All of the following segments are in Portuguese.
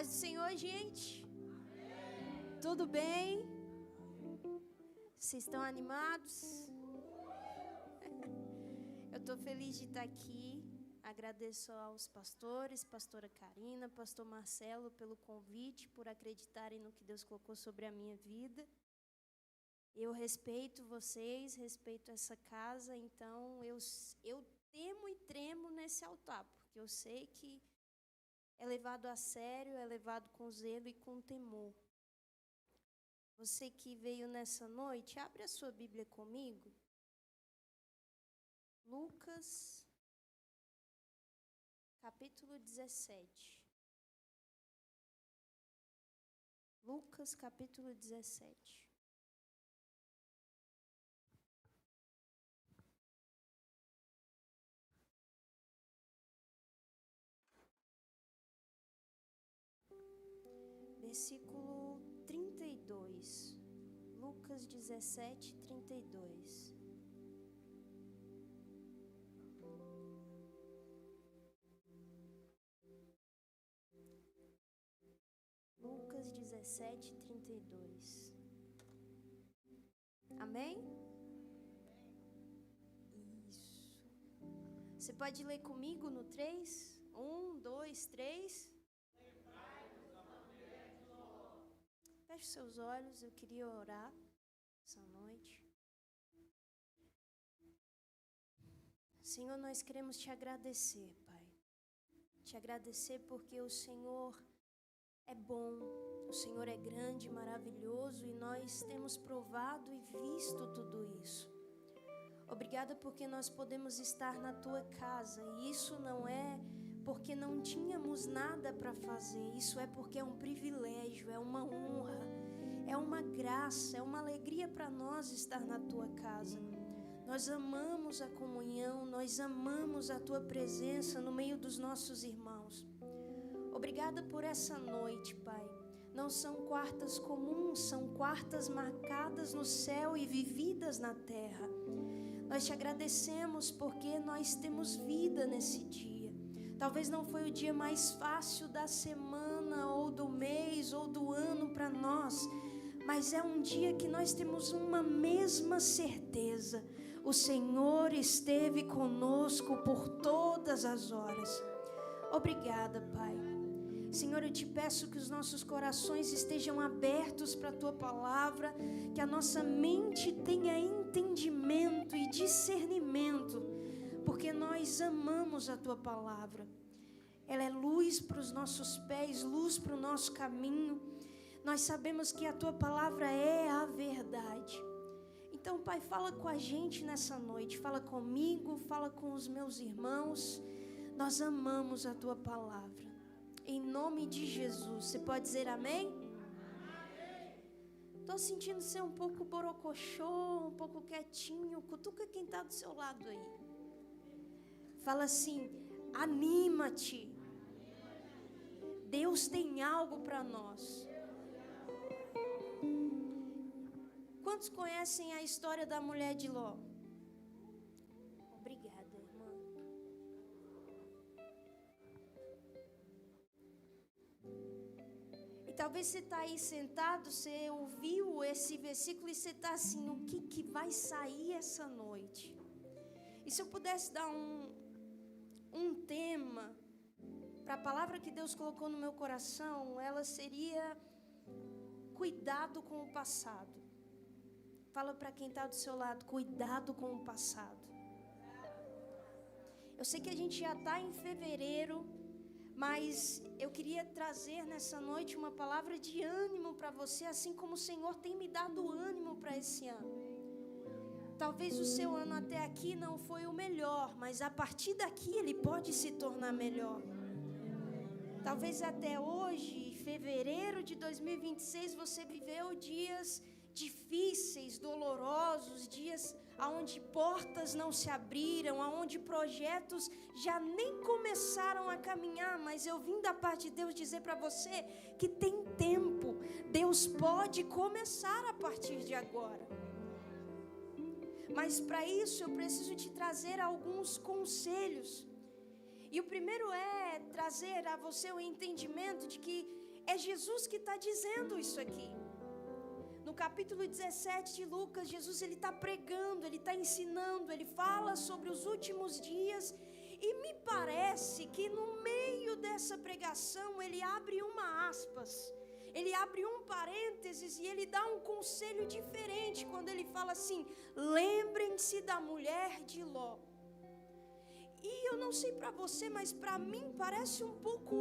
paz do Senhor, gente. Amém. Tudo bem? Vocês estão animados? Eu estou feliz de estar aqui. Agradeço aos pastores, pastora Karina, pastor Marcelo, pelo convite, por acreditarem no que Deus colocou sobre a minha vida. Eu respeito vocês, respeito essa casa, então eu temo e tremo nesse altar, porque eu sei que é levado a sério, é levado com zelo e com temor. Você que veio nessa noite, abre a sua Bíblia comigo. Lucas, capítulo 17. Lucas, capítulo 17. Versículo 32. Lucas 17, 32. Lucas 17, 32. Amém? Isso. Você pode ler comigo no 3? 1, 2, 3. Feche seus olhos, eu queria orar essa noite. Senhor, nós queremos te agradecer, Pai. Te agradecer porque o Senhor é bom, o Senhor é grande, maravilhoso e nós temos provado e visto tudo isso. Obrigada porque nós podemos estar na tua casa e isso não é porque não tínhamos nada para fazer, isso é porque é um privilégio, é uma honra, é uma graça, é uma alegria para nós estar na tua casa. Nós amamos a comunhão, nós amamos a tua presença no meio dos nossos irmãos. Obrigada por essa noite, Pai. Não são quartas comuns, são quartas marcadas no céu e vividas na terra. Nós te agradecemos porque nós temos vida nesse dia. Talvez não foi o dia mais fácil da semana, ou do mês, ou do ano para nós, mas é um dia que nós temos uma mesma certeza. O Senhor esteve conosco por todas as horas. Obrigada, Pai. Senhor, eu te peço que os nossos corações estejam abertos para a tua palavra, que a nossa mente tenha entendimento e discernimento, porque nós amamos a tua palavra. Ela é luz para os nossos pés, luz para o nosso caminho. Nós sabemos que a tua palavra é a verdade. Então, Pai, fala com a gente nessa noite, fala comigo, fala com os meus irmãos. Nós amamos a tua palavra. Em nome de Jesus. Você pode dizer amém? Estou sentindo ser um pouco borocochô, um pouco quietinho. Cutuca quem está do seu lado aí. Fala assim, anima-te. Deus tem algo para nós. Quantos conhecem a história da mulher de Ló? Obrigada, irmã. E talvez você está aí sentado, você ouviu esse versículo e você está assim, o que vai sair essa noite? E se eu pudesse dar um tema para a palavra que Deus colocou no meu coração, ela seria cuidado com o passado. Fala para quem está do seu lado, cuidado com o passado. Eu sei que a gente já está em fevereiro, mas eu queria trazer nessa noite uma palavra de ânimo para você, assim como o Senhor tem me dado ânimo para esse ano. Talvez o seu ano até aqui não foi o melhor, mas a partir daqui ele pode se tornar melhor. Talvez até hoje, fevereiro de 2026, você viveu dias difíceis, dolorosos, dias onde portas não se abriram, onde projetos já nem começaram a caminhar, mas eu vim da parte de Deus dizer para você que tem tempo, Deus pode começar a partir de agora. Mas para isso eu preciso te trazer alguns conselhos. E o primeiro é trazer a você o entendimento de que É Jesus que está dizendo isso aqui. No capítulo 17 de Lucas, Jesus ele está pregando, ele está ensinando, ele fala sobre os últimos dias. E me parece que no meio dessa pregação ele abre uma aspas, ele abre um parênteses e ele dá um conselho diferente quando ele fala assim: lembrem-se da mulher de Ló. E eu não sei para você, mas para mim parece um pouco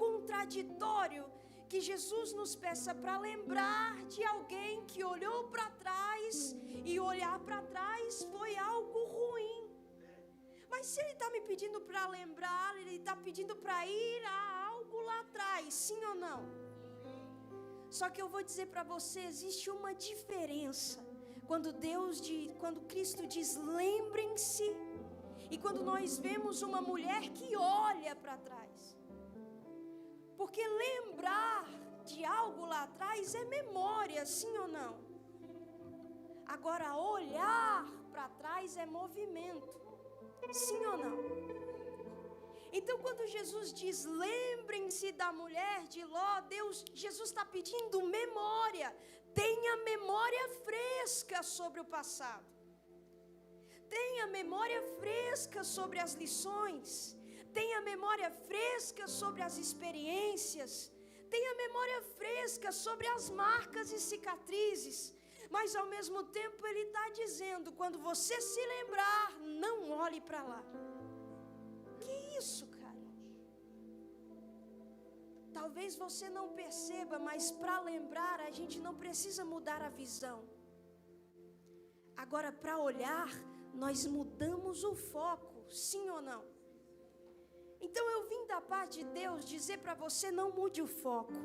contraditório que Jesus nos peça para lembrar de alguém que olhou para trás, e olhar para trás foi algo ruim. Mas se ele está me pedindo para lembrar, ele está pedindo para ir a algo lá atrás, sim ou não? Só que eu vou dizer para você, existe uma diferença quando Cristo diz lembrem-se, e quando nós vemos uma mulher que olha para trás. Porque lembrar de algo lá atrás é memória, sim ou não? Agora, olhar para trás é movimento, sim ou não? Então, quando Jesus diz, lembrem-se da mulher de Ló, Jesus está pedindo memória. Tenha memória fresca sobre o passado. Tenha memória fresca sobre as lições. Tenha memória fresca sobre as experiências. Tenha memória fresca sobre as marcas e cicatrizes. Mas ao mesmo tempo ele está dizendo, quando você se lembrar, não olhe para lá. Que isso, cara? Talvez você não perceba, mas para lembrar a gente não precisa mudar a visão. Agora, para olhar, nós mudamos o foco, sim ou não? Então eu vim da parte de Deus dizer para você, não mude o foco.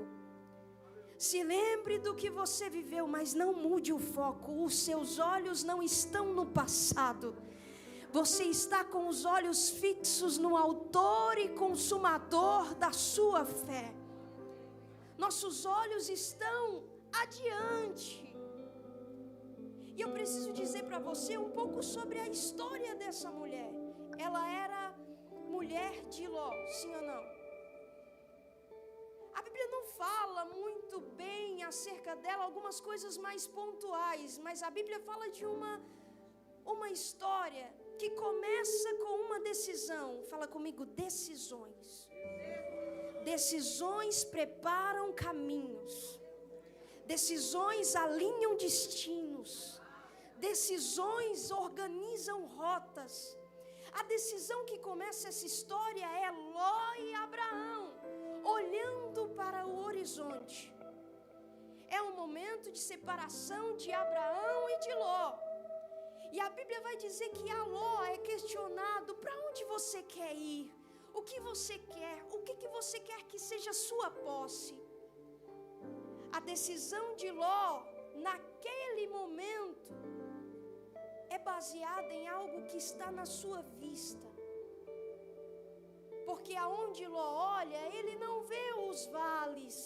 Se lembre do que você viveu, mas não mude o foco. Os seus olhos não estão no passado. Você está com os olhos fixos no autor e consumador da sua fé. Nossos olhos estão adiante. E eu preciso dizer para você um pouco sobre a história dessa mulher. Ela era mulher de Ló, sim ou não? A Bíblia não fala muito bem acerca dela, algumas coisas mais pontuais, mas a Bíblia fala de uma história que começa com uma decisão. Fala comigo, decisões. Decisões preparam caminhos. Decisões alinham destinos. Decisões organizam rotas. A decisão que começa essa história é Ló e Abraão, olhando para o horizonte. É um momento de separação de Abraão e de Ló. E a Bíblia vai dizer que a Ló é questionado, para onde você quer ir? O que você quer? O que você quer que seja sua posse? A decisão de Ló, naquele momento, é baseada em algo que está na sua vista. Porque aonde Ló olha, ele não vê os vales,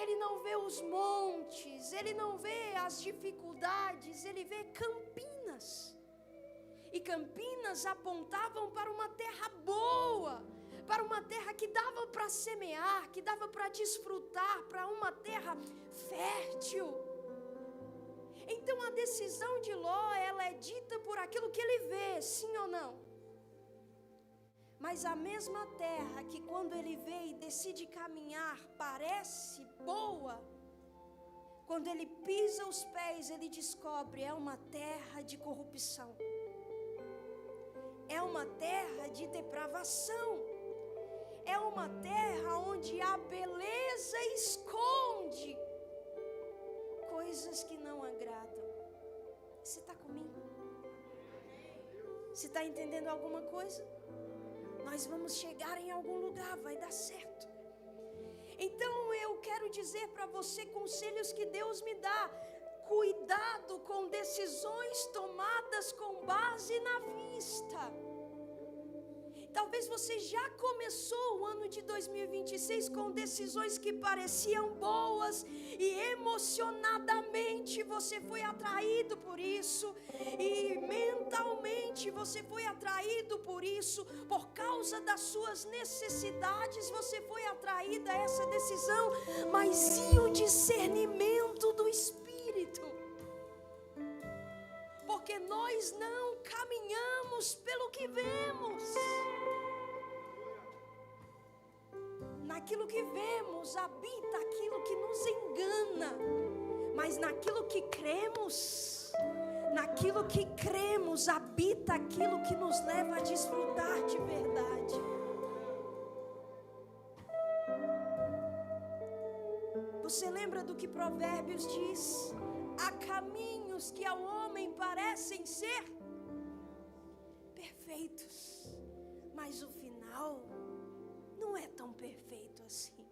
ele não vê os montes, ele não vê as dificuldades, ele vê Campinas. E Campinas apontavam para uma terra boa, para uma terra que dava para semear, que dava para desfrutar, para uma terra fértil. Então a decisão de Ló, ela é dita por aquilo que ele vê, sim ou não? Mas a mesma terra que quando ele vê e decide caminhar parece boa, quando ele pisa os pés ele descobre é uma terra de corrupção, é uma terra de depravação, é uma terra onde a beleza esconde coisas que não agradam. Você está comigo? Você está entendendo alguma coisa? Nós vamos chegar em algum lugar, vai dar certo. Então eu quero dizer para você conselhos que Deus me dá. Cuidado com decisões tomadas com base na vista. Talvez você já começou o ano de 2026 com decisões que pareciam boas e emocionadamente você foi atraído por isso e mentalmente você foi atraído por isso, por causa das suas necessidades você foi atraído a essa decisão, mas sim o discernimento do Espírito. Porque nós não caminhamos pelo que vemos. Naquilo que vemos habita aquilo que nos engana, mas naquilo que cremos habita aquilo que nos leva a desfrutar de verdade. Você lembra do que Provérbios diz? Há caminhos que ao homem parecem ser perfeitos, mas o final não é tão perfeito assim.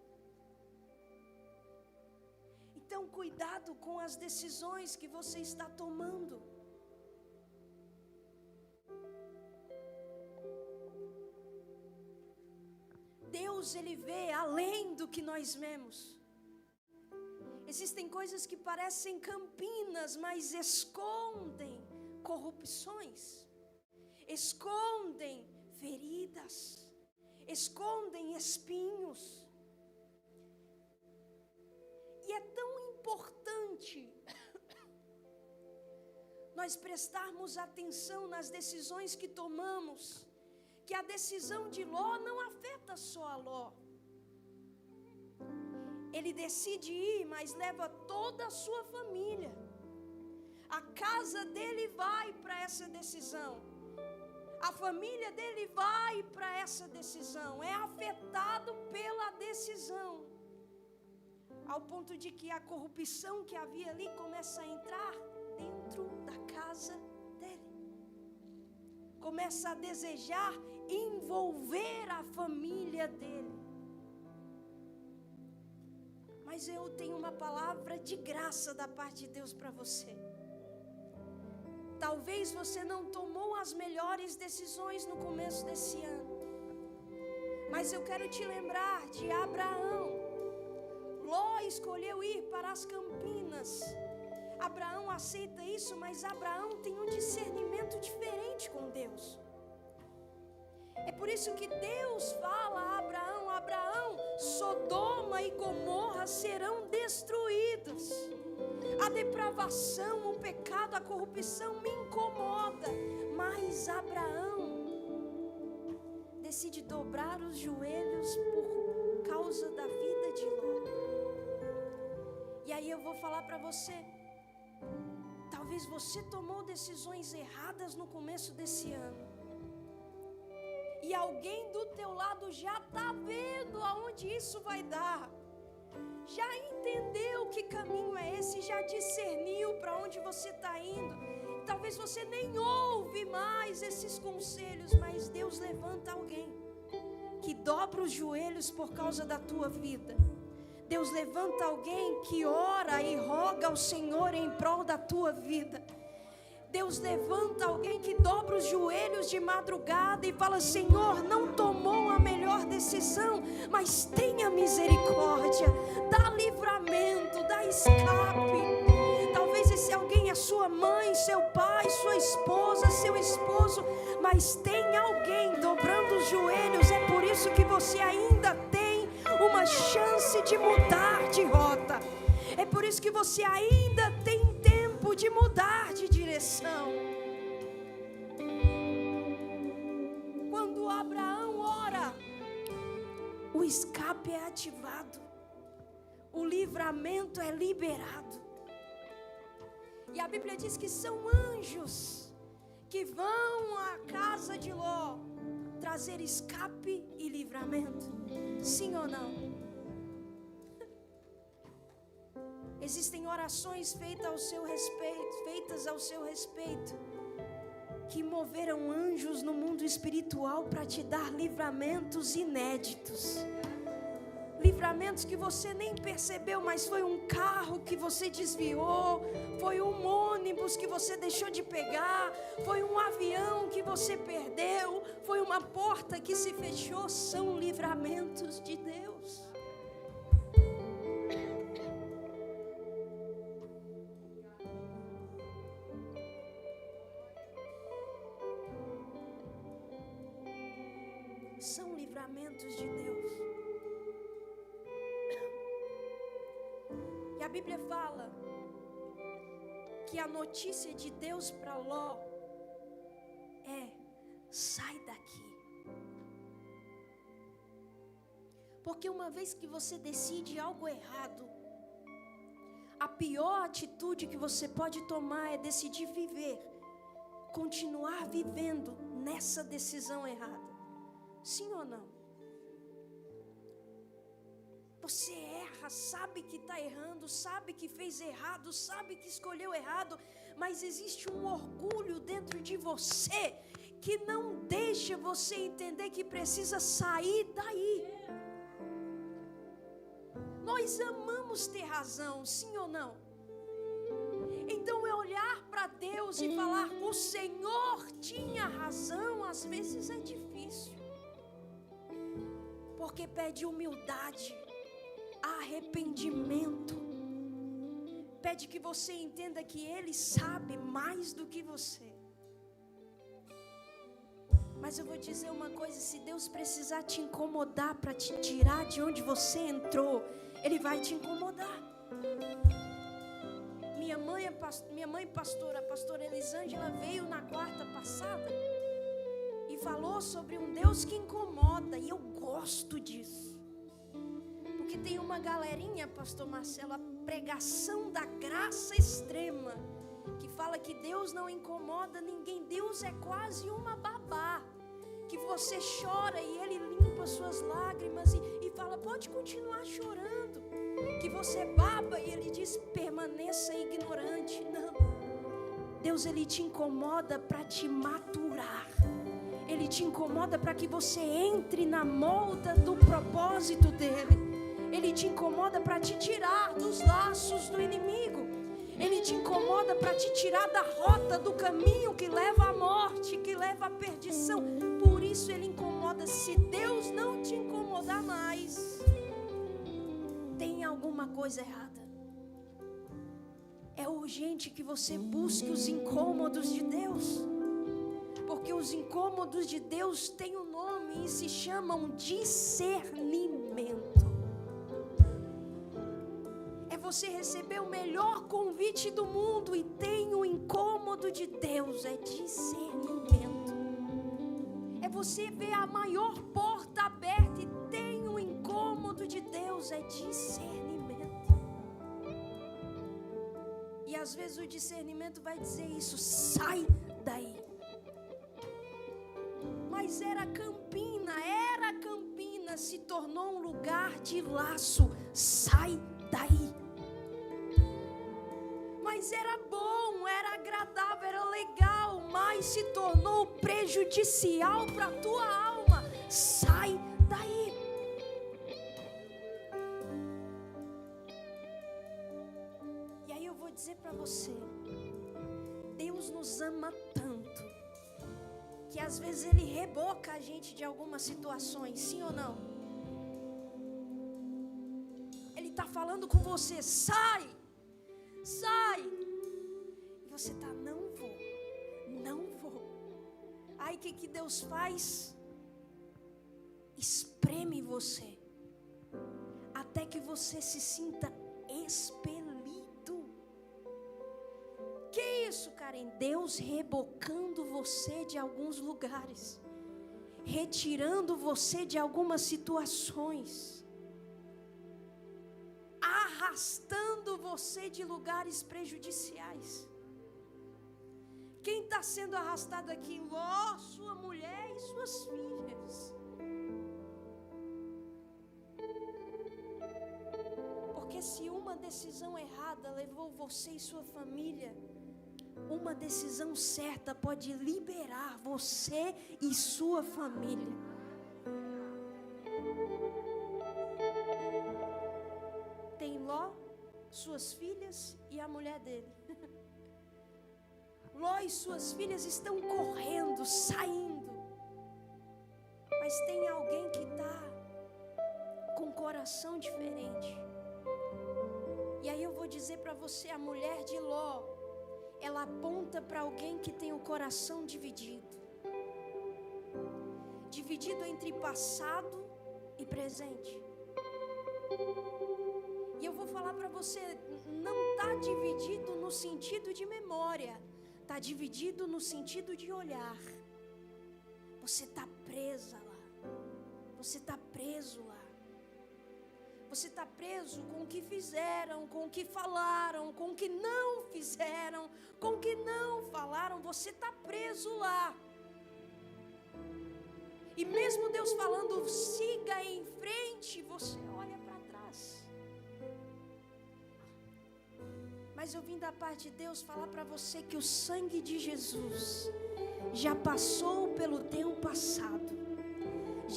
Então, cuidado com as decisões que você está tomando. Deus, Ele vê além do que nós vemos. Existem coisas que parecem campinas, mas escondem corrupções, escondem feridas, escondem espinhos. E é tão importante nós prestarmos atenção nas decisões que tomamos, que a decisão de Ló não afeta só a Ló. Ele decide ir, mas leva toda a sua família. A casa dele vai para essa decisão. A família dele vai para essa decisão. É afetado pela decisão. Ao ponto de que a corrupção que havia ali começa a entrar dentro da casa dele. Começa a desejar envolver a família dele. Mas eu tenho uma palavra de graça da parte de Deus para você. Talvez você não tomou as melhores decisões no começo desse ano, mas eu quero te lembrar de Abraão. Ló escolheu ir para as campinas. Abraão aceita isso, mas Abraão tem um discernimento diferente com Deus. É por isso que Deus fala a Abraão: Abraão, Sodoma e Gomorra serão destruídos. A depravação, o pecado, a corrupção me incomoda. Mas Abraão decide dobrar os joelhos por causa da vida de Ló. E aí eu vou falar para você, talvez você tomou decisões erradas no começo desse ano. E alguém do teu lado já está vendo aonde isso vai dar. Já entendeu que caminho é esse, já discerniu para onde você está indo. Talvez você nem ouve mais esses conselhos, mas Deus levanta alguém que dobra os joelhos por causa da tua vida. Deus levanta alguém que ora e roga ao Senhor em prol da tua vida. Deus levanta alguém que dobra os joelhos de madrugada e fala: Senhor, não tomou a melhor decisão, mas tenha misericórdia, dá livramento, dá escape. Talvez esse alguém é sua mãe, seu pai, sua esposa, seu esposo, mas tem alguém dobrando os joelhos. É por isso que você ainda tem uma chance de mudar de rota. É por isso que você ainda tem tempo de mudar de direção. Quando Abraão ora, o escape é ativado, o livramento é liberado. E a Bíblia diz que são anjos que vão à casa de Ló trazer escape e livramento. Sim ou não? Existem orações feitas ao seu respeito, que moveram anjos no mundo espiritual para te dar livramentos inéditos. Livramentos que você nem percebeu, mas foi um carro que você desviou, foi um ônibus que você deixou de pegar, foi um avião que você perdeu, foi uma porta que se fechou. São livramentos de Deus. São livramentos de Deus. a Bíblia fala que a notícia de Deus para Ló é: sai daqui. Porque uma vez que você decide algo errado, a pior atitude que você pode tomar é decidir viver, continuar vivendo nessa decisão errada. Sim ou não? Você erra, sabe que está errando, sabe que fez errado, sabe que escolheu errado, mas existe um orgulho dentro de você que não deixa você entender que precisa sair daí. Nós amamos ter razão, sim ou não? Então é olhar para Deus e falar: o Senhor tinha razão. Às vezes é difícil, porque pede humildade, arrependimento, pede que você entenda que Ele sabe mais do que você. Mas eu vou dizer uma coisa: se Deus precisar te incomodar para te tirar de onde você entrou, Ele vai te incomodar. Minha mãe pastora, a pastora Elisângela, veio na quarta passada e falou sobre um Deus que incomoda, e eu gosto disso. Porque tem uma galerinha, pastor Marcelo, a pregação da graça extrema, que fala que Deus não incomoda ninguém. Deus é quase uma babá, que você chora e Ele limpa suas lágrimas e fala: pode continuar chorando. Que você baba e Ele diz: permaneça ignorante. Não, Deus, Ele te incomoda para te maturar. Ele te incomoda para que você entre na molda do propósito dEle. Ele te incomoda para te tirar dos laços do inimigo. Ele te incomoda para te tirar da rota do caminho que leva à morte, que leva à perdição. Por isso Ele incomoda. Se Deus não te incomodar mais, tem alguma coisa errada. É urgente que você busque os incômodos de Deus, porque os incômodos de Deus têm um nome e se chamam discernimento. É você receber o melhor convite do mundo e tem o incômodo de Deus, é discernimento. É você ver a maior porta aberta e tem o incômodo de Deus, é discernimento. E às vezes o discernimento vai dizer isso: sai daí. Mas era Campina, se tornou um lugar de laço. Sai daí. Mas era bom, era agradável, era legal, mas se tornou prejudicial para a tua alma. Sai daí. E aí eu vou dizer para você: Deus nos ama tanto que às vezes Ele reboca a gente de algumas situações, sim ou não? Ele está falando com você: sai, sai. E você está: não vou, não vou. Aí o que Deus faz? Espreme você, até que você se sinta expelido. Que isso, Karen? Deus rebocando você de alguns lugares, retirando você de algumas situações, arrastando você de lugares prejudiciais. Quem está sendo arrastado aqui? Ló, sua mulher e suas filhas. Porque se uma decisão errada levou você e sua família, uma decisão certa pode liberar você e sua família. Tem Ló, suas filhas e a mulher dele. Ló e suas filhas estão correndo, saindo. Mas tem alguém que está com um coração diferente. E aí eu vou dizer para você: a mulher de Ló, ela aponta para alguém que tem o coração dividido. Dividido entre passado e presente. E eu vou falar para você, não está dividido no sentido de memória, está dividido no sentido de olhar. Você está presa lá, você está preso lá. Você está preso com o que fizeram, com o que falaram, com o que não fizeram, com o que não falaram. Você está preso lá. E mesmo Deus falando, siga em frente, você olha para trás. Mas eu vim da parte de Deus falar para você que o sangue de Jesus já passou pelo teu passado,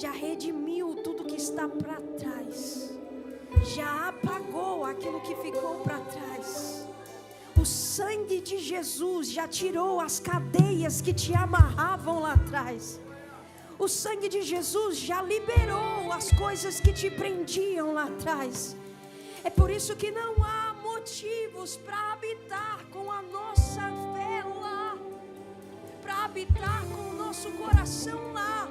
já redimiu tudo que está para trás, já apagou aquilo que ficou para trás. O sangue de Jesus já tirou as cadeias que te amarravam lá atrás. O sangue de Jesus já liberou as coisas que te prendiam lá atrás. É por isso que não há motivos para habitar com a nossa fé lá, para habitar com o nosso coração lá.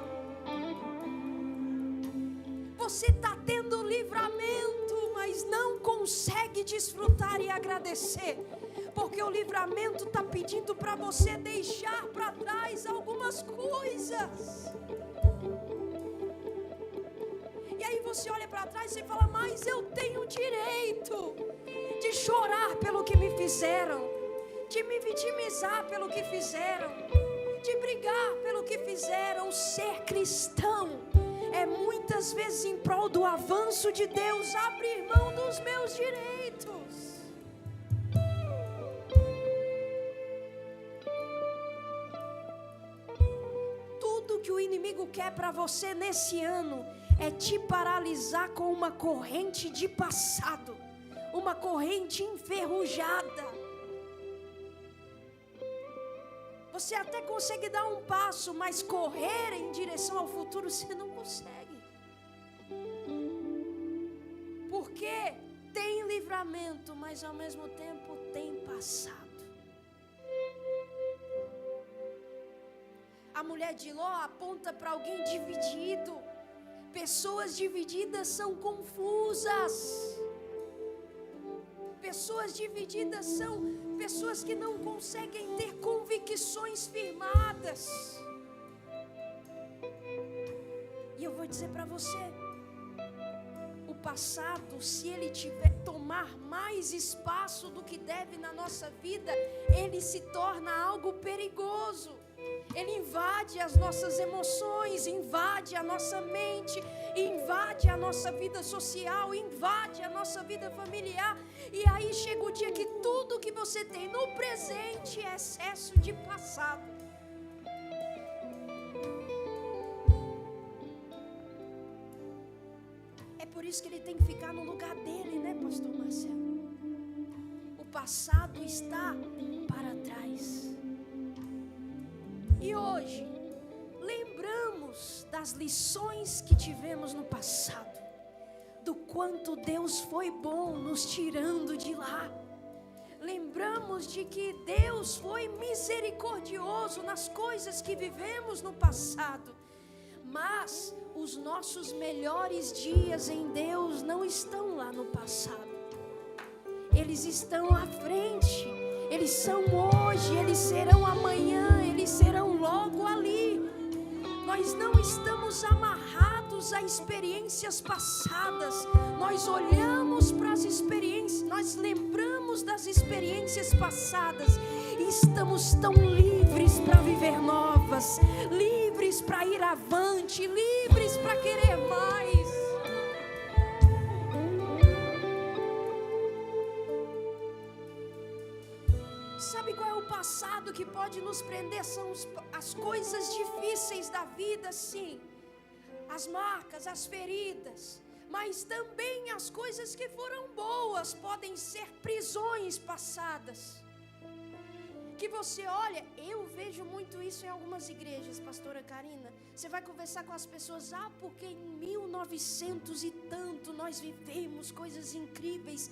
Você está tendo livramento, mas não consegue desfrutar e agradecer, porque o livramento está pedindo para você deixar para trás algumas coisas. E aí você olha para trás e fala, mas eu tenho direito de chorar pelo que me fizeram, de me vitimizar pelo que fizeram, de brigar pelo que fizeram. Ser cristão é muitas vezes em prol do avanço de Deus, abrir mão dos meus direitos. Tudo que o inimigo quer para você nesse ano é te paralisar com uma corrente de passado, uma corrente enferrujada. Você até consegue dar um passo, mas correr em direção ao futuro você não consegue. Porque tem livramento, mas ao mesmo tempo tem passado. A mulher de Ló aponta para alguém dividido. Pessoas divididas são confusas. Pessoas divididas são pessoas que não conseguem ter convicções firmadas. E eu vou dizer para você, o passado, se ele tiver tomar mais espaço do que deve na nossa vida, ele se torna algo perigoso. Ele invade as nossas emoções, invade a nossa mente, invade a nossa vida social, invade a nossa vida familiar. E aí chega o dia que tudo que você tem no presente é excesso de passado. É por isso que ele tem que ficar no lugar dele, né, pastor Marcelo? O passado está para trás. E hoje, lembramos das lições que tivemos no passado, do quanto Deus foi bom nos tirando de lá. Lembramos de que Deus foi misericordioso nas coisas que vivemos no passado. Mas os nossos melhores dias em Deus não estão lá no passado. Eles estão à frente. Eles são hoje, eles serão amanhã, eles serão logo ali. Nós não estamos amarrados a experiências passadas. Nós olhamos para as experiências, nós lembramos das experiências passadas e estamos tão livres para viver novas, livres para ir avante, livres para querer mais. Sabe qual é o passado que pode nos prender? São as coisas difíceis da vida, sim. As marcas, as feridas. Mas também as coisas que foram boas podem ser prisões passadas. Que você olha, eu vejo muito isso em algumas igrejas, pastora Karina. Você vai conversar com as pessoas, porque em 1900 e tanto nós vivemos coisas incríveis.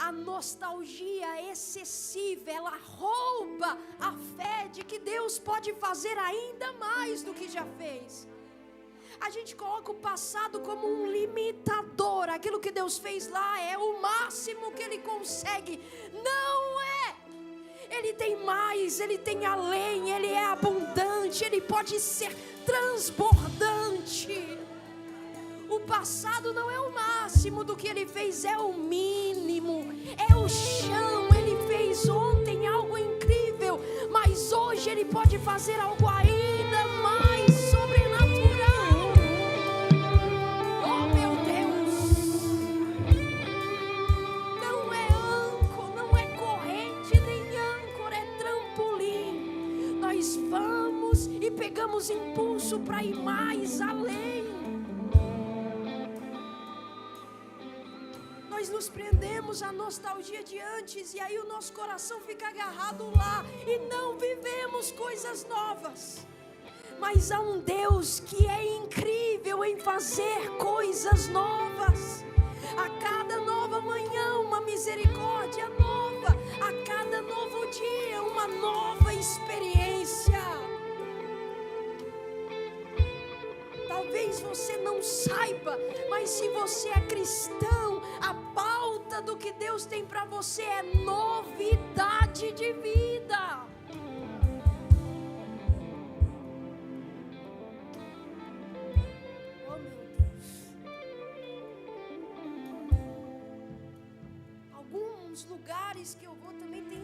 A nostalgia excessiva, ela rouba a fé de que Deus pode fazer ainda mais do que já fez. A gente coloca o passado como um limitador. Aquilo que Deus fez lá é o máximo que Ele consegue. Não é. Ele tem mais, Ele tem além, Ele é abundante, Ele pode ser transbordante. O passado não é o máximo do que Ele fez, é o mínimo, é o chão. Ele fez ontem algo incrível, mas hoje Ele pode fazer algo ainda mais sobrenatural. Oh meu Deus! Não é âncora, não é corrente nem âncora, é trampolim. Nós vamos e pegamos impulso para ir mais além. Nós nos prendemos à nostalgia de antes e aí o nosso coração fica agarrado lá e não vivemos coisas novas. Mas há um Deus que é incrível em fazer coisas novas. A cada nova manhã uma misericórdia nova, a cada novo dia uma nova experiência. Talvez você não saiba, mas se você é cristão, a pauta do que Deus tem para você é novidade de vida. Oh meu Deus. Alguns lugares que eu vou também tem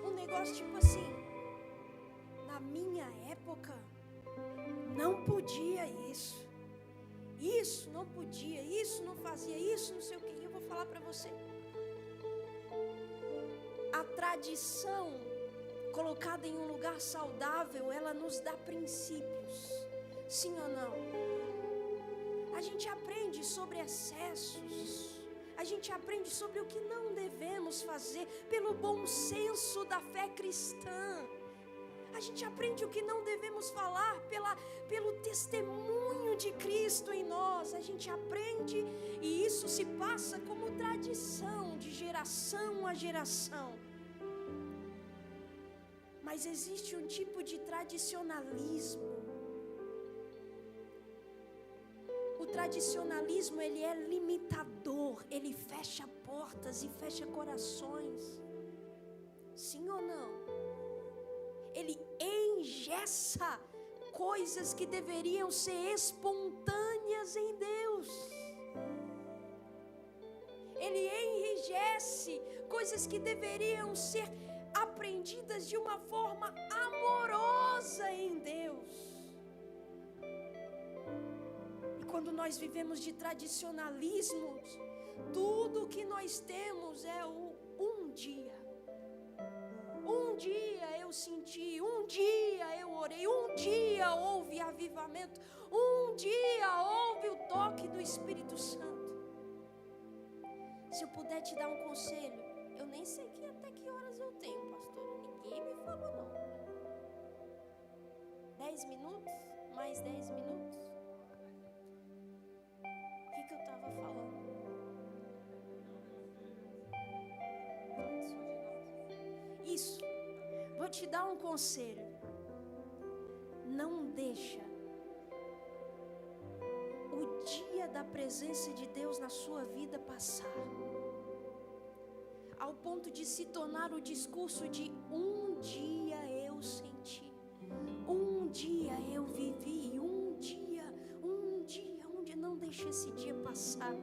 um negócio tipo assim. Na minha época, não podia isso. Isso não podia, isso não fazia, isso não sei o que. E eu vou falar para você. A tradição colocada em um lugar saudável, ela nos dá princípios. Sim ou não? A gente aprende sobre excessos. A gente aprende sobre o que não devemos fazer pelo bom senso da fé cristã. A gente aprende o que não devemos falar pelo testemunho de Cristo em nós. A gente aprende e isso se passa como tradição de geração a geração. Mas existe um tipo de tradicionalismo. O tradicionalismo, ele é limitador, ele fecha portas e fecha corações. Sim ou não? Ele engessa coisas que deveriam ser espontâneas em Deus. Ele enrijece coisas que deveriam ser aprendidas de uma forma amorosa em Deus. E quando nós vivemos de tradicionalismos, tudo que nós temos é o um dia. Um dia eu senti, um dia eu orei, um dia houve avivamento, um dia houve o toque do Espírito Santo. Se eu puder te dar um conselho, eu nem sei até que horas eu tenho, pastora, ninguém me falou não. 10 minutos? Mais 10 minutos? O que eu estava falando? Isso. Vou te dar um conselho. Não deixa o dia da presença de Deus na sua vida passar, ao ponto de se tornar o discurso de um dia eu senti, um dia eu vivi, um dia, não deixe esse dia passar.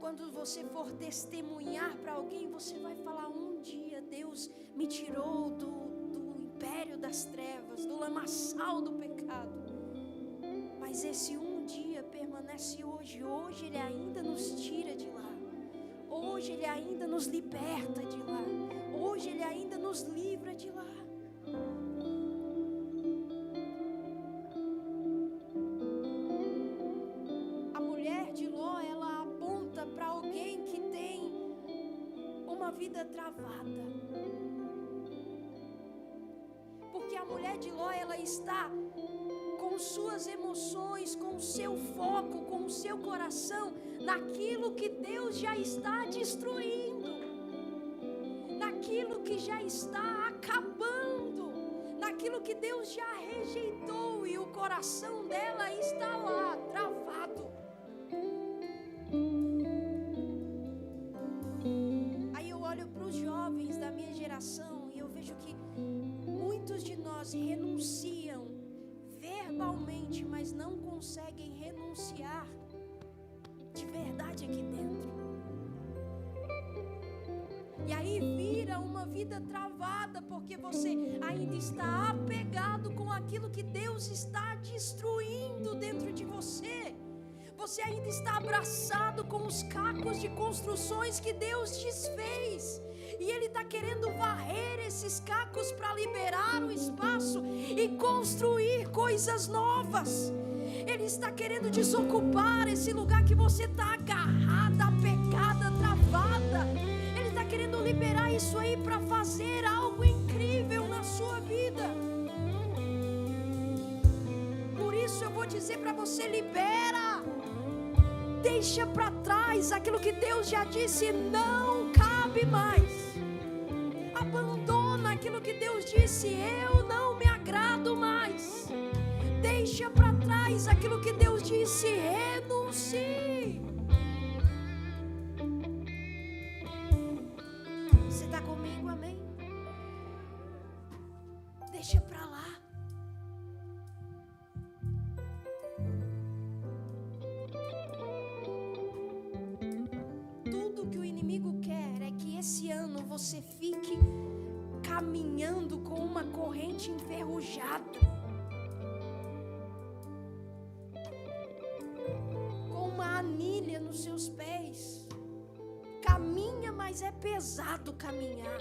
Quando você for testemunhar para alguém, você vai falar: um dia Deus me tirou do império das trevas, do lamaçal do pecado. Mas esse um dia permanece hoje. Hoje Ele ainda nos tira de lá. Hoje Ele ainda nos liberta de lá. Hoje Ele ainda nos livra de lá. A mulher de Ló, ela aponta para alguém que tem uma vida travada. Porque a mulher de Ló, ela está com suas emoções, com o seu foco, com o seu coração naquilo que Deus já está destruindo, naquilo que já está acabando, naquilo aquilo que Deus já rejeitou e o coração dela está lá, travado. Aí eu olho para os jovens da minha geração e eu vejo que muitos de nós renunciam verbalmente, mas não conseguem renunciar de verdade aqui dentro. E aí vira uma vida travada, porque você ainda está apegado com aquilo que Deus está destruindo dentro de você. Você ainda está abraçado com os cacos de construções que Deus desfez. E Ele está querendo varrer esses cacos para liberar o espaço e construir coisas novas. Ele está querendo desocupar esse lugar que você está agarrada, apegada, travada. Ele está querendo liberar isso aí para fazer algo incrível na sua vida. Por isso eu vou dizer para você: libera. Deixa para trás aquilo que Deus já disse não cabe mais. Abandona aquilo que Deus disse: eu não me agrado mais. Deixa para trás aquilo que Deus disse: renuncie. Você está comigo, amém? Deixa para lá. Tudo que o inimigo quer é que esse ano você fique caminhando com uma corrente enferrujada, com uma anilha nos seus pés. Caminha, mas é pesado caminhar.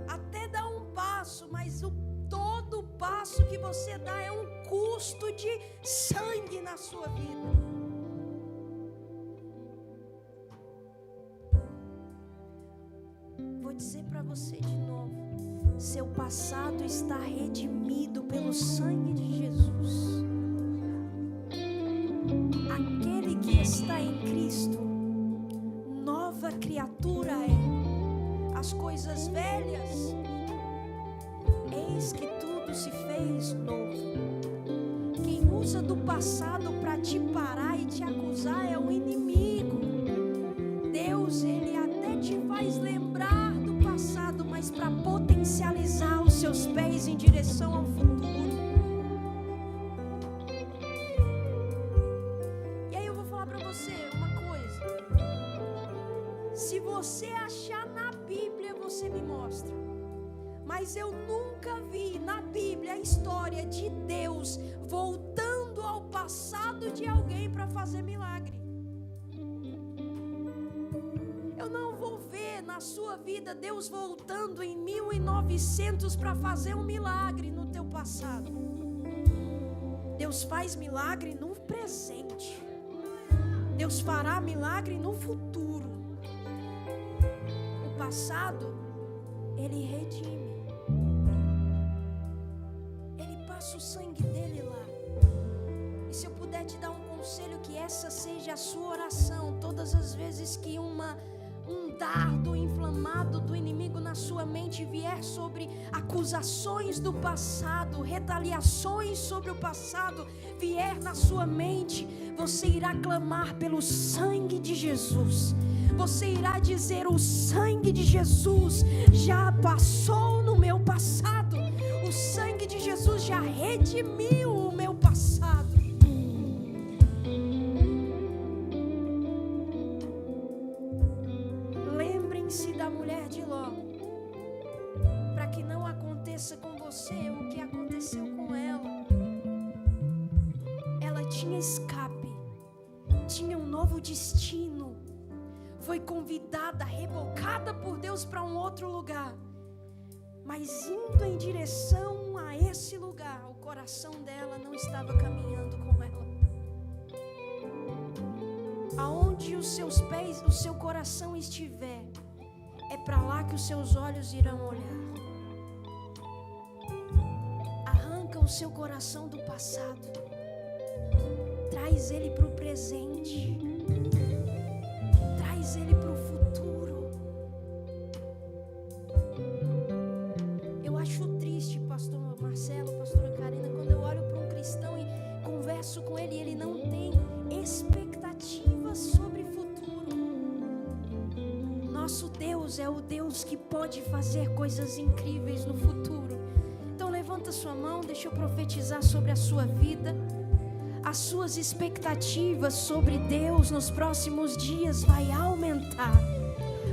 Até dar um passo, mas todo passo que você dá é um custo de sangue na sua vida. Vou dizer para você de novo: seu passado está redimido pelo sangue de Jesus. Aquele que está em Cristo, nova criatura é. As coisas velhas, eis que tudo se fez novo. Quem usa do passado para te parar e te acusar é o inimigo. Deus, Ele até te faz lembrar do passado, mas para potencializar os seus pés em direção ao futuro. E aí eu vou falar para você uma coisa: se você achar na Bíblia, você me mostra. Mas eu nunca vi na Bíblia a história de Deus voltando ao passado de alguém para fazer milagre. Eu não vou ver na sua vida Deus voltando em 1900 para fazer um milagre no teu passado. Deus faz milagre no presente. Deus fará milagre no futuro. O passado, Ele redime. Ele passa o sangue dele lá. E se eu puder te dar um conselho, que essa seja a sua oração todas as vezes que um dardo inflamado do inimigo na sua mente vier sobre acusações do passado, retaliações sobre o passado, vier na sua mente, você irá clamar pelo sangue de Jesus. Você irá dizer: o sangue de Jesus já passou no meu passado. O sangue de Jesus já redimiu o meu passado. Lembrem-se da mulher de Ló, para que não aconteça com você o que aconteceu com ela. Ela tinha escape, tinha um novo destino. Foi convidada, rebocada por Deus para um outro lugar. Mas indo em direção a esse lugar, o coração dela não estava caminhando com ela. Aonde os seus pés, o seu coração estiver, é para lá que os seus olhos irão olhar. Arranca o seu coração do passado. Traz ele para o presente. Traz ele para o futuro. Eu acho expectativas sobre o futuro. Nosso Deus é o Deus que pode fazer coisas incríveis no futuro. Então levanta sua mão, deixa eu profetizar sobre a sua vida. As suas expectativas sobre Deus nos próximos dias vai aumentar.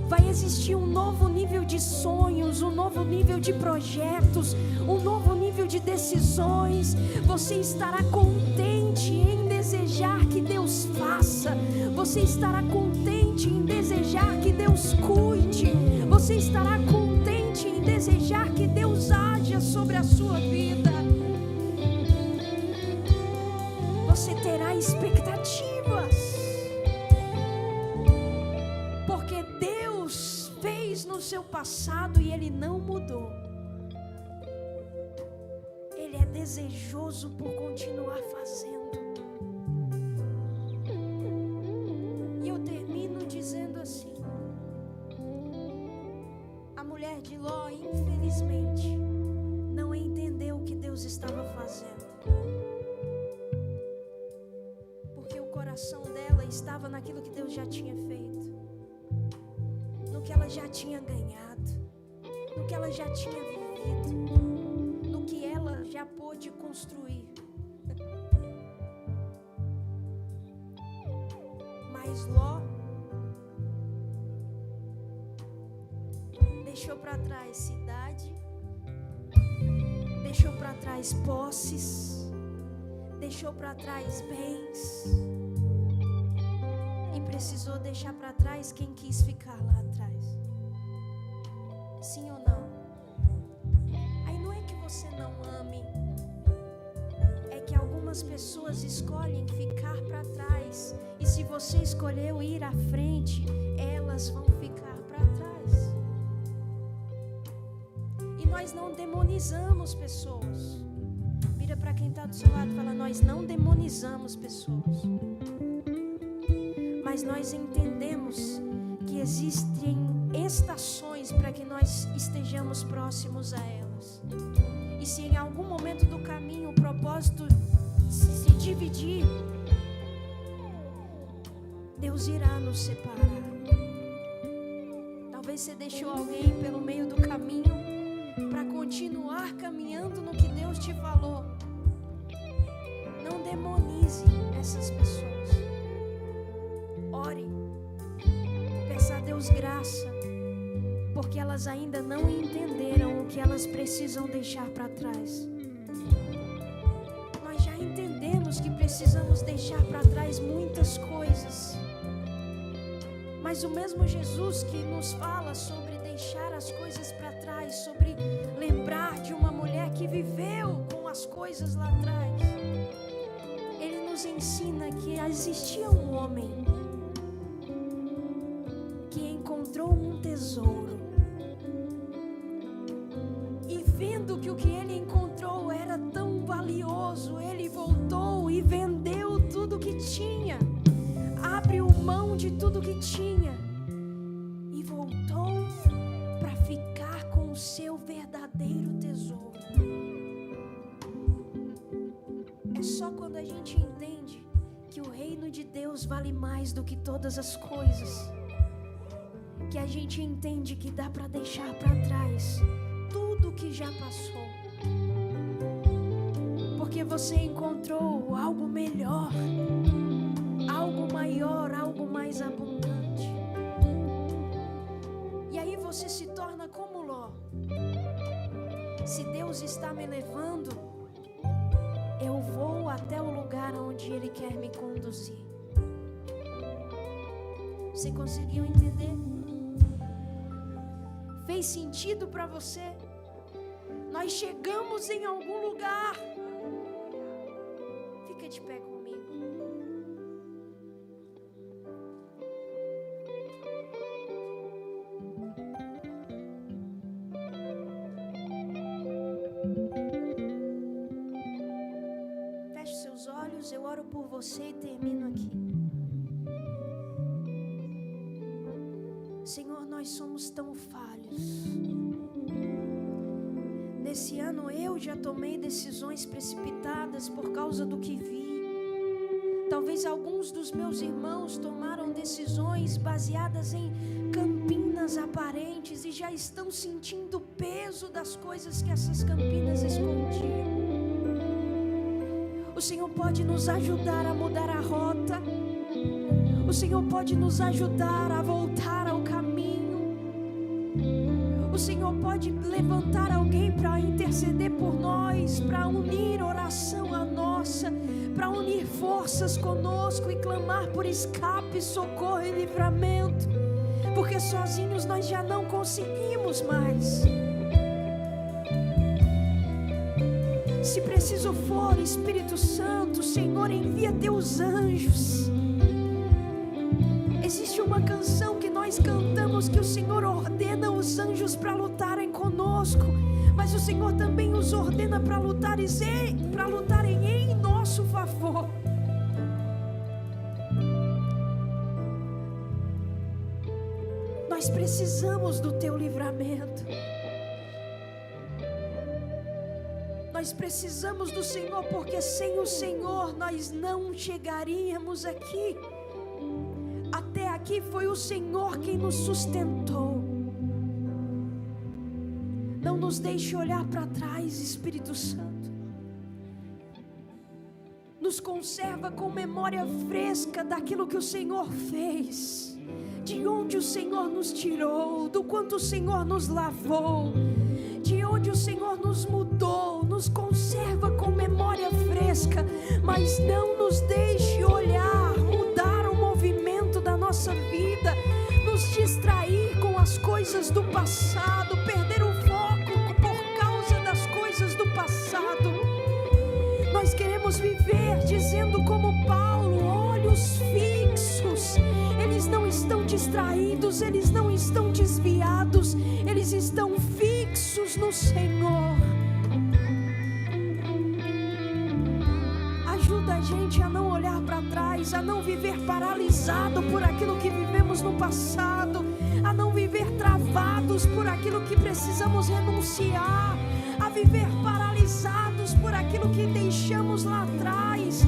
Vai existir um novo nível de sonhos, um novo nível de projetos, um novo nível de decisões. Você estará contente em desejar que Deus faça. Você estará contente em desejar que Deus cuide. Você estará contente em desejar que Deus haja sobre a sua vida. Você terá expectativas, porque Deus fez no seu passado e Ele não mudou. Ele é desejoso por continuar fazendo. E eu termino dizendo assim: a mulher de Ló, infelizmente, não entendeu o que Deus estava fazendo. O coração dela estava naquilo que Deus já tinha feito, no que ela já tinha ganhado, no que ela já tinha vivido, no que ela já pôde construir. Mas Ló deixou para trás cidade, deixou para trás posses, deixou para trás bens. E precisou deixar para trás quem quis ficar lá atrás. Sim ou não? Aí não é que você não ame, é que algumas pessoas escolhem ficar para trás. E se você escolheu ir à frente, elas vão ficar para trás. E nós não demonizamos pessoas. Vira para quem está do seu lado e fala: nós não demonizamos pessoas. Mas nós entendemos que existem estações para que nós estejamos próximos a elas. E se em algum momento do caminho o propósito se dividir, Deus irá nos separar. Talvez você deixou alguém pelo meio do caminho para continuar caminhando no que Deus te falou. Não demonize essas pessoas. Ore, peça a Deus graça, porque elas ainda não entenderam o que elas precisam deixar para trás. Nós já entendemos que precisamos deixar para trás muitas coisas, mas o mesmo Jesus que nos fala sobre deixar as coisas para trás, sobre lembrar de uma mulher que viveu com as coisas lá atrás, Ele nos ensina que existia um homem que encontrou um tesouro, e vendo que o que ele encontrou era tão valioso, ele voltou e vendeu tudo que tinha, abriu mão de tudo que tinha e voltou para ficar com o seu verdadeiro tesouro. É só quando a gente entende que o reino de Deus vale mais do que todas as coisas, que a gente entende que dá para deixar para trás tudo que já passou, porque você encontrou algo melhor, algo maior, algo mais abundante. E aí você se torna como Ló. Se Deus está me levando, eu vou até o lugar onde Ele quer me conduzir. Você conseguiu entender? Fez sentido para você? Nós chegamos em algum lugar. Fica de pé comigo. Feche seus olhos, eu oro por você e termino aqui. Senhor, nós somos tão falhos. Nesse ano eu já tomei decisões precipitadas por causa do que vi. Talvez Talvez alguns dos meus irmãos tomaram decisões baseadas em campinas aparentes e já estão sentindo o peso das coisas que essas campinas escondiam. O Senhor pode nos ajudar a mudar a rota. O Senhor pode nos ajudar a voltar ao caminho. O Senhor pode levantar alguém para interceder por nós, para unir oração à nossa, para unir forças conosco e clamar por escape, socorro e livramento, porque sozinhos nós já não conseguimos mais. Se preciso for, Espírito Santo, Senhor, envia teus anjos. Existe uma canção que nós cantamos que o Senhor ordena os anjos para lutarem conosco, mas o Senhor também os ordena para lutarem em nosso favor. Nós precisamos do teu livramento. Nós precisamos do Senhor, porque sem o Senhor nós não chegaríamos aqui. Até aqui foi o Senhor quem nos sustentou. Não nos deixe olhar para trás, Espírito Santo. Nos conserva com memória fresca daquilo que o Senhor fez, de onde o Senhor nos tirou, do quanto o Senhor nos lavou, de onde o Senhor nos mudou. Nos conserva com memória fresca, mas não nos deixe olhar, mudar o movimento da nossa vida, nos distrair com as coisas do passado, perder o foco por causa das coisas do passado. Nós queremos viver dizendo como Paulo, olhos fixos. Eles não estão distraídos, eles não estão desviados, eles estão fixos no Senhor. Ajuda a gente a não olhar para trás, a não viver paralisado por aquilo que vivemos no passado, a não viver travados por aquilo que precisamos renunciar, a viver paralisados por aquilo que deixamos lá atrás.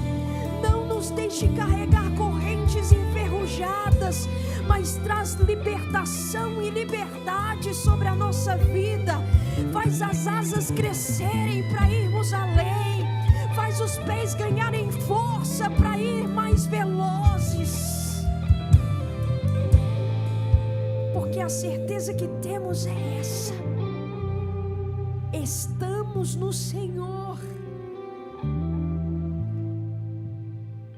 Não nos deixe carregar correntes enferrujadas, mas traz libertação e liberdade sobre a nossa vida. Faz as asas crescerem para irmos além, faz os pés ganharem força para ir mais velozes, porque a certeza que temos é essa: estamos no Senhor.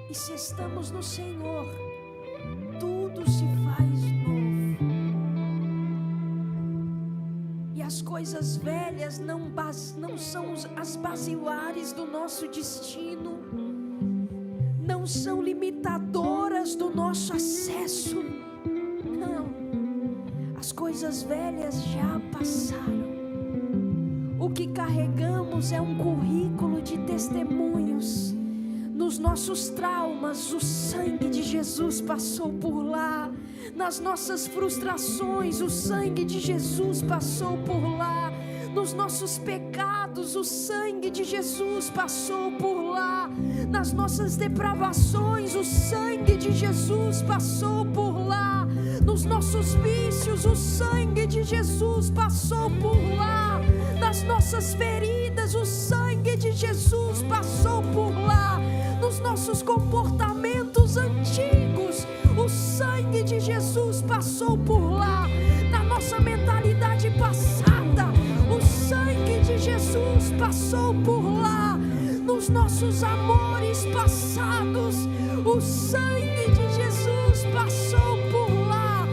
E se estamos no Senhor, tudo se faz novo. E as coisas velhas não são as basilares do nosso destino, não são limitadoras do nosso acesso. Não, as coisas velhas já passaram. O que carregamos é um currículo de testemunhos. Nos nossos traumas, o sangue de Jesus passou por lá. Nas nossas frustrações, o sangue de Jesus passou por lá. Nos nossos pecados, o sangue de Jesus passou por lá. Nas nossas depravações, o sangue de Jesus passou por lá. Nos nossos vícios, o sangue de Jesus passou por lá. Nas nossas feridas, o sangue de Jesus passou por lá. Nos nossos comportamentos antigos, o sangue de Jesus passou por lá. Na nossa mentalidade passada, o sangue de Jesus passou por lá. Nos nossos amores passados, o sangue de Jesus passou por lá.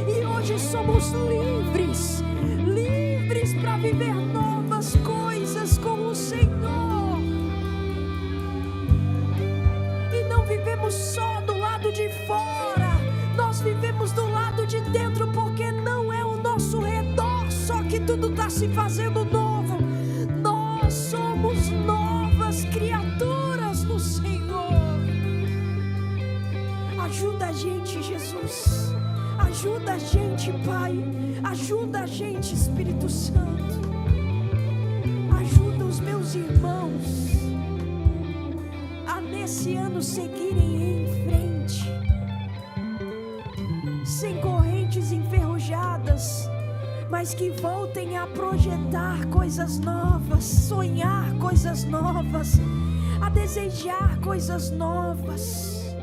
E hoje somos livres, livres para viver novas coisas com o Senhor. Vivemos só do lado de fora, nós vivemos do lado de dentro, porque não é o nosso redor só que tudo está se fazendo novo. Nós somos novas criaturas no Senhor. Ajuda a gente, Jesus. Ajuda a gente, Pai. Ajuda a gente, Espírito Santo. Ajuda os meus irmãos a esse ano seguirem em frente, sem correntes enferrujadas, mas que voltem a projetar coisas novas, sonhar coisas novas, a desejar coisas novas.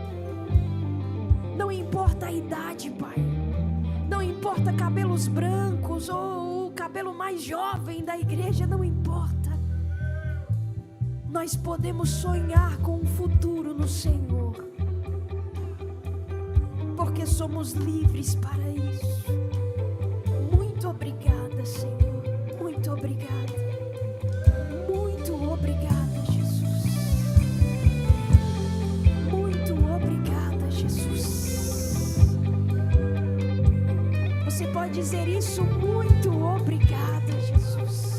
Não importa a idade, Pai, não importa cabelos brancos ou o cabelo mais jovem da igreja, não importa. Nós podemos sonhar com um futuro no Senhor, porque somos livres para isso. Muito obrigada, Senhor. Muito obrigada. Muito obrigada, Jesus. Muito obrigada, Jesus. Você pode dizer isso? Muito obrigada, Jesus.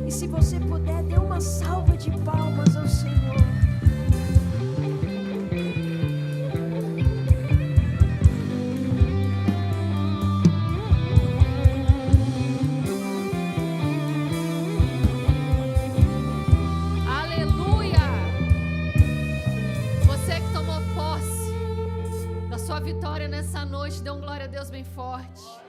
E se você puder, dê uma salva de palmas ao Senhor. Vitória nessa noite, dê um glória a Deus bem forte.